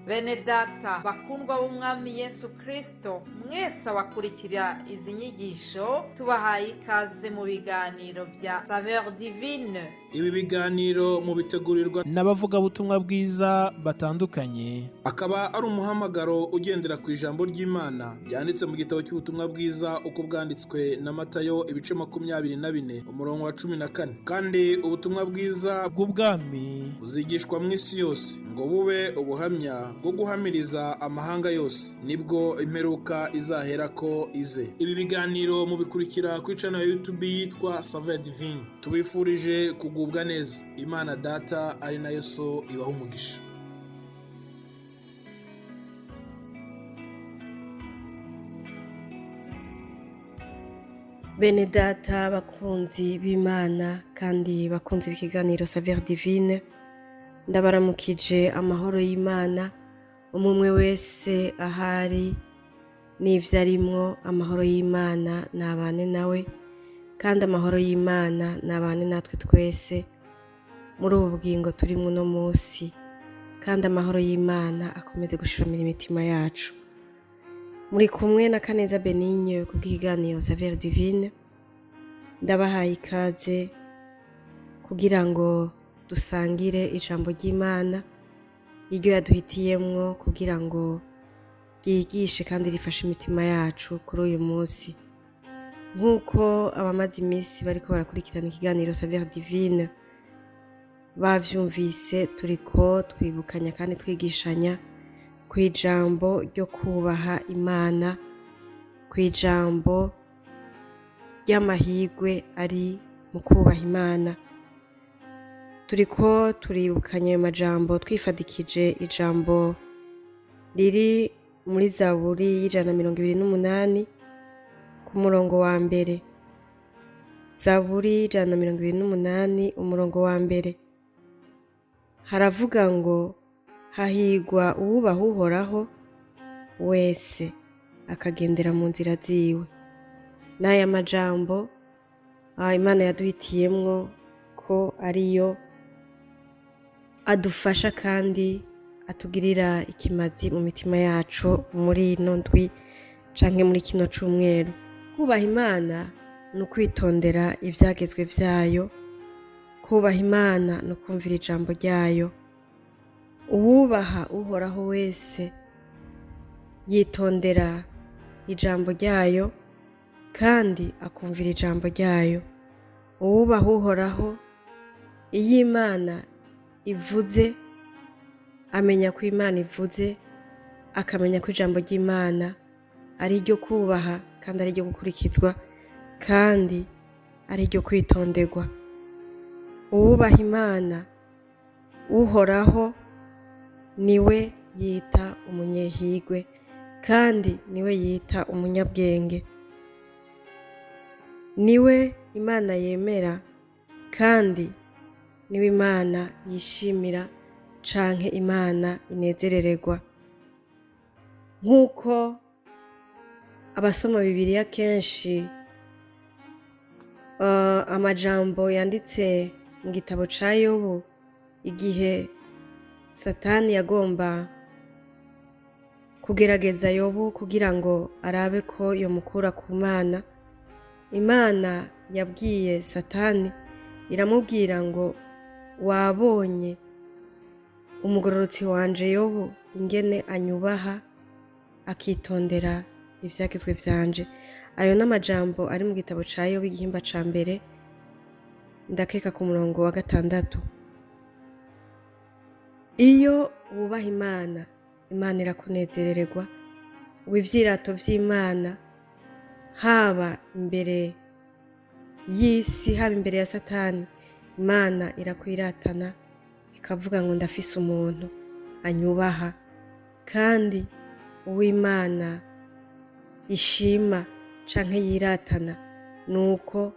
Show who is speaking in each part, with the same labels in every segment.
Speaker 1: Bene data bakundwa b'umwami Yesu Kristo, mwese abakurikira izi nyigisho tubahaye ikaze mu biganiro bya Saveur Divine.
Speaker 2: Ibi biganiro mu bitegurirwa
Speaker 3: n'abavugabutumwa bwiza batandukanye,
Speaker 2: akaba ari umuhamagaro ugendera ku ijambo ry'Imana byanditse mu gitabo cy'ubutumwa bwiza uko bwanditswe na Matayo ibice 24 umurongo wa 14. Kandi ubutumwa bwiza
Speaker 3: bw'ubwami
Speaker 2: buzigishwa mu isi yose ngo bube ubuhamya bwo guhamiriza amahanga yose, nibwo imperuka izaherako ize. Ibi biganiro mubikurikira ku channel ya YouTube yitwa Saveur Divine. Tubifurije kugubwa neza. Imana Data ari nayo So ibaha umugisha.
Speaker 4: Bene data bakunzi b'Imana kandi bakunzi b'ikiganiro Saveur Divine, ndabaramukije amahoro y'Imana, umwe wese ahari n'ivyo arimwo, amahoro y'Imana nabane nawe kandi amahoro y'Imana nabane natwe twese muri ubu bugingo turimwo uno munsi, kandi amahoro y'Imana akomeze gushiramira imitima yacu. Muri kumwe na Kaneza Benigne ku bw'ikiganiro Saveur Divine, ndabahaye ikaze kugira ngo dusangire ijambo ry'Imana iryo yaduhitiyemwo kugira ngo ryigishe kandi rifashe imitima yacu kuri uyu munsi. Nk'uko abamaze iminsi bariko barakurikirana ikiganiro Saveur Divine bavyumvise, turiko twibukanya kandi twigishanya kw'ijambo ryo kubaha Imana, kw'ijambo ry'amahirwe ari mu kubaha Imana. Turiko turibukanya ayo majambo twifadikije ijambo riri muri Zaburi y'128 ku murongo wa mbere. Zaburi 128 umurongo wa mbere haravuga ngo hahigwa uwubaha Uhoraho wese akagendera mu nzira ziwe. N'aya majambo Imana yaduhitiyemwo ko ariyo adufasha kandi atugirira ikimazi mu mitima yacu muri ino ndwi canke muri kino cumweru. Kubaha Imana ni ukwitondera ivyagezwe vyayo, kubaha Imana no kumvira ijambo ryayo. Uwubaha Uhoraho wese yitondera ijambo ryayo kandi akumvira ijambo ryayo. Uwubaha Uhoraho, iyo Imana ivuze amenya ko Imana ivuze, akamenya ko ijambo ry'Imana ari iryo kubaha kandi ari iryo gukurikizwa kandi ari iryo kwitonderwa. Uwubaha Imana, Uhoraho, niwe yita umunyehigwe kandi niwe yita umunyabwenge. Niwe Imana yemera kandi niwe Imana yishimira canke Imana inezerererwa. Nk'uko abasoma Bibiliya kenshi amajambo yanditse mu gitabo ca Yobu, igihe Satani yagomba kugerageza Yobu kugira ngo arabe ko yomukura ku Mana, Imana yabwiye Satani, iramubwira ngo wabonye umugororotsi wanje Yobu ingene anyubaha akitondera ivyagezwe vyanje. Ayo n'amajambo ari mu gitabo ca Yobu igihimba ca mbere, ndakeka ku murongo wa 6. Iyo wubaha Imana, Imana irakunezerererwa. Ivyirato vy'Imana haba imbere y'isi haba imbere ya Satani, Imana irakwiratana ikavuga ngo ndafise umuntu anyubaha. Kandi uw'Imana ishima canke yiratana nuko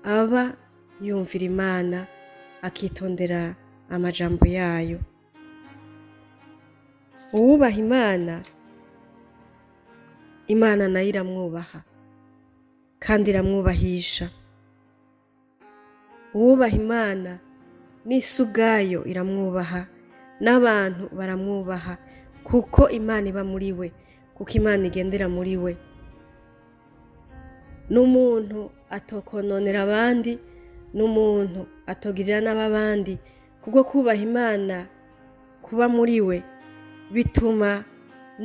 Speaker 4: aba yumvira Imana akitondera amajambo yayo. Uwubaha Imana, Imana nayo iramwubaha kandi iramwubahisha. Uwubaha Imana n'isi ubwayo iramwubaha, n'abantu baramwubaha kuko Imana iba muri we, kuko Imana igendera muri we. N'umuntu atokononera abandi, n'umuntu atogirira n'abandi, kubwo kubaha Imana kuba muri we bituma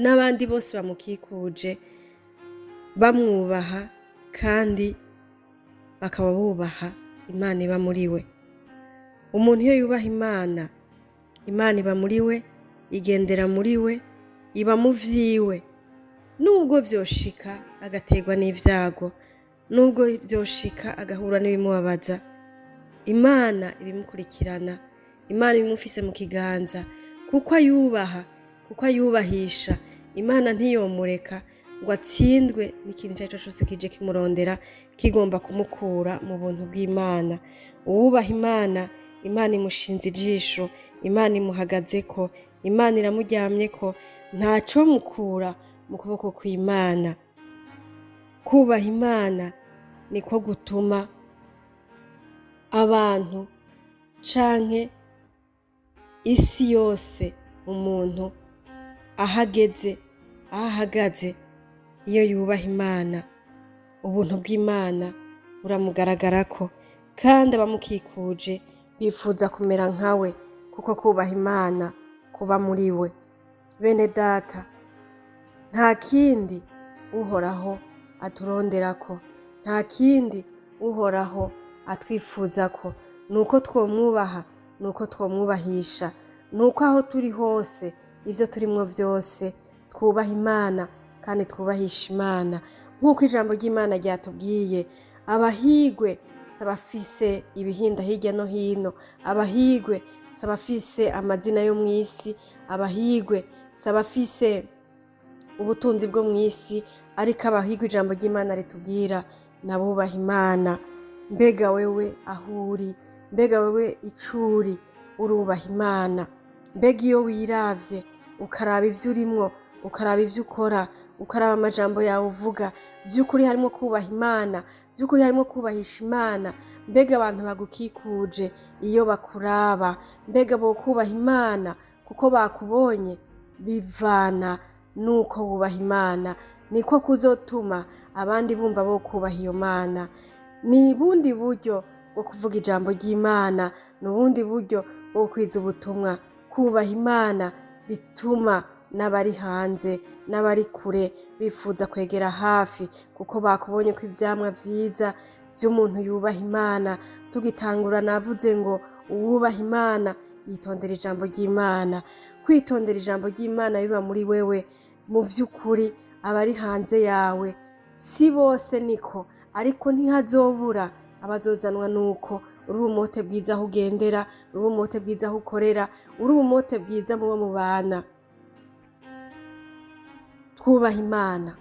Speaker 4: n'abandi bose bamukikuje bamwubaha kandi bakaba bubaha Imana iba muri we. Umuntu iyo yubaha Imana, Imana iba muri we, igendera muri we, iba mu vyiwe. Nubwo vyoshika agategwa n'ivyago, nubwo vyoshika agahura n'ibimubabaza, Imana ibimukurikirana, Imana ibimufise mu kiganza, kuko ayubaha, kuko ayubahisha. Imana ntiyomureka ngo atsindwe n'ikintu icyo ari cyo cyose kije kimurondera kigomba kumukura mu buntu bw'Imana. Uwubaha Imana, Imana imushinze ijisho, Imana imuhagazeko, Imana iramuryamyeko, ntaco mukura mu kuboko kw'Imana. Kubaha Imana niko gutuma abantu canke isi yose umuntu ahageze, ahagaze iyo yubaha Imana, ubuntu bw'Imana buramugaragarako, kandi abamukikuje bifuza kumera nkawe, kuko kubaha Imana kuba muri we. Bene data, nta kindi Uhoraho aturonderako, nta kindi Uhoraho atwifuzako, nuko twomwubaha, nuko twomwubahisha, nuko aho turi hose, ivyo turimwo vyose, twubaha Imana kandi twubahisha Imana. Nk'uko ijambo ry'Imana ryatubwiye, abahigwe sabafise ibihinda hirya no hino, abahigwe sabafise amazina yo mw'isi, abahigwe sabafise ubutunzi bwo mw'isi, ariko abahigwe ijambo ry'Imana ritubwira nabubaha Imana. Mbega wewe ahuri, mbega wewe icuri, urubaha Imana? Mbega iyo wiravye ukaraba ivyo urimwo, ukaraba ivyo ukora, ukaraba amajambo yawe uvuga, vy'ukuri harimo kubaha Imana, vy'ukuri harimo kubahisha Imana? Mbega abantu bagukikuje iyo bakuraba, mbega bo kubaha Imana kuko bakubonye? Bivana nuko wubaha Imana, niko kuzotuma abandi bumva bo kubaha iyo Mana. Ni bundi buryo bwo kuvuga ijambo ry'Imana, n'ubundi buryo bwo kwiza ubutumwa. Kubaha Imana bituma n'abari hanze, n'abari kure bifuza kwegera hafi, kuko bakubonye ko ivyamwa vyiza vy'umuntu yubaha Imana. Tugitangura navuze ngo uwubaha Imana yitondera ijambo ry'Imana. Kwitondera ijambo ry'Imana biba muri wewe, mu vy'ukuri abari hanze yawe si bose niko, ariko ntihazobura abazozanwa nuko uri ubumote bwiza aho ugendera, uri ubumote bwiza aho ukorera, uri ubumote bwiza mubo mubana. Twubaha Imana,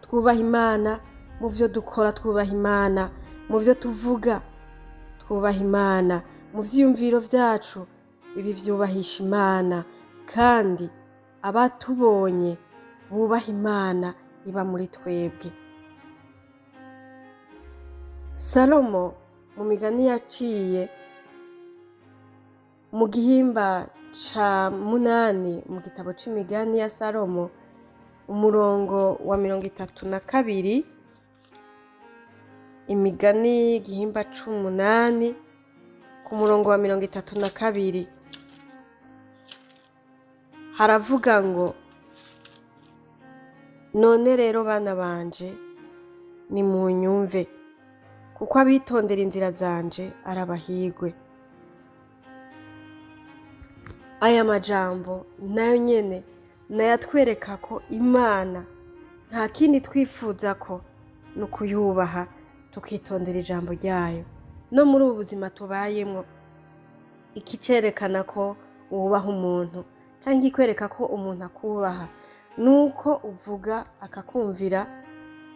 Speaker 4: twubaha Imana mu vyo dukora, twubaha Imana mu vyo tuvuga, twubaha Imana mu vyiyumviro vyacu, ibi vyubahisha Imana, kandi abatubonye bubaha Imana iba muri twebwe. Salomo mu migani yaciye mu gihimba ca 8 mu gitabo c'imigani ya Salomo, umurongo wa 32, imigani igihimba c'8 ku murongo wa 32, haravuga ngo, none rero bana banje nimunyumve, kuko abitondera inzira zanje arabahigwe. Aya majambo nayo nyene nayatwereka ko Imana nta kindi twifuza ko nukuyubaha, tukitondera ijambo ryayo. No muri ubu buzima tubayemwo, ikicerekana ko wubaha umuntu canke ikwereka ko umuntu akubaha, nuko uvuga akakumvira,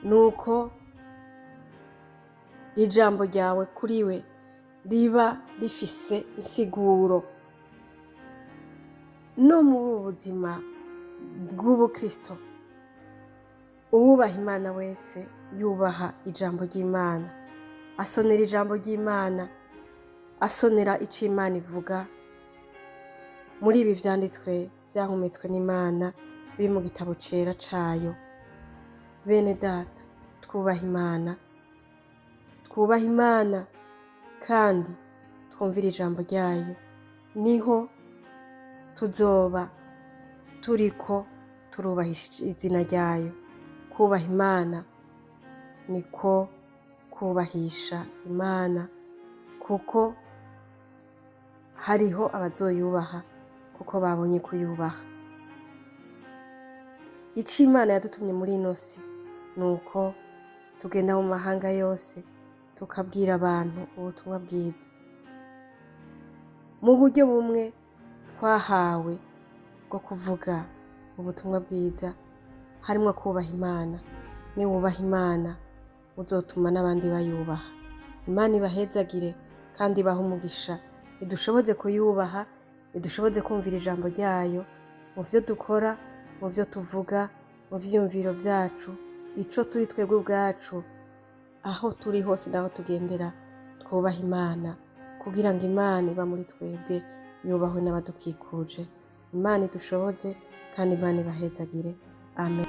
Speaker 4: nuko ijambo ryawe kuri we riba rifise insiguro. No muri ubu buzima bw'ubukristo, uwubaha Imana wese yubaha ijambo ry'Imana, asonera ijambo ry'Imana, asonera ico Imana ivuga muri ibi vyanditswe vyahumetswe n'Imana. biri mu gitabo cera cayo. Bene data, twubaha Imana kandi twumvira ijambo ryayo, niho tuzoba turiko turubahisha izina ryayo. Kubaha Imana niko kubahisha Imana, kuko hariho abazoyubaha kuko babonye kuyubaha. Ico Imana yadutumye muri ino si nuko tugenda mu mahanga yose tukabwira abantu ubutumwa bwiza. Mu buryo bumwe twahawe bwo kuvuga ubutumwa bwiza harimwo kubaha Imana. Niwubaha Imana uzotuma n'abandi bayubaha. Imana ibahezagire kandi ibahe umugisha, idushoboze kuyubaha, idushoboze kumvira ijambo ryayo mu vyo dukora, mu vyo tuvuga, mu vyiyumviro vyacu, ico turi twebwe ubwacu, aho turi hose naho tugendera twubaha Imana, kugira ngo Imana iba muri twebwe yubahwe n'abadukikuje. Imana idushoboze kandi Imana ibahezagire. Amen.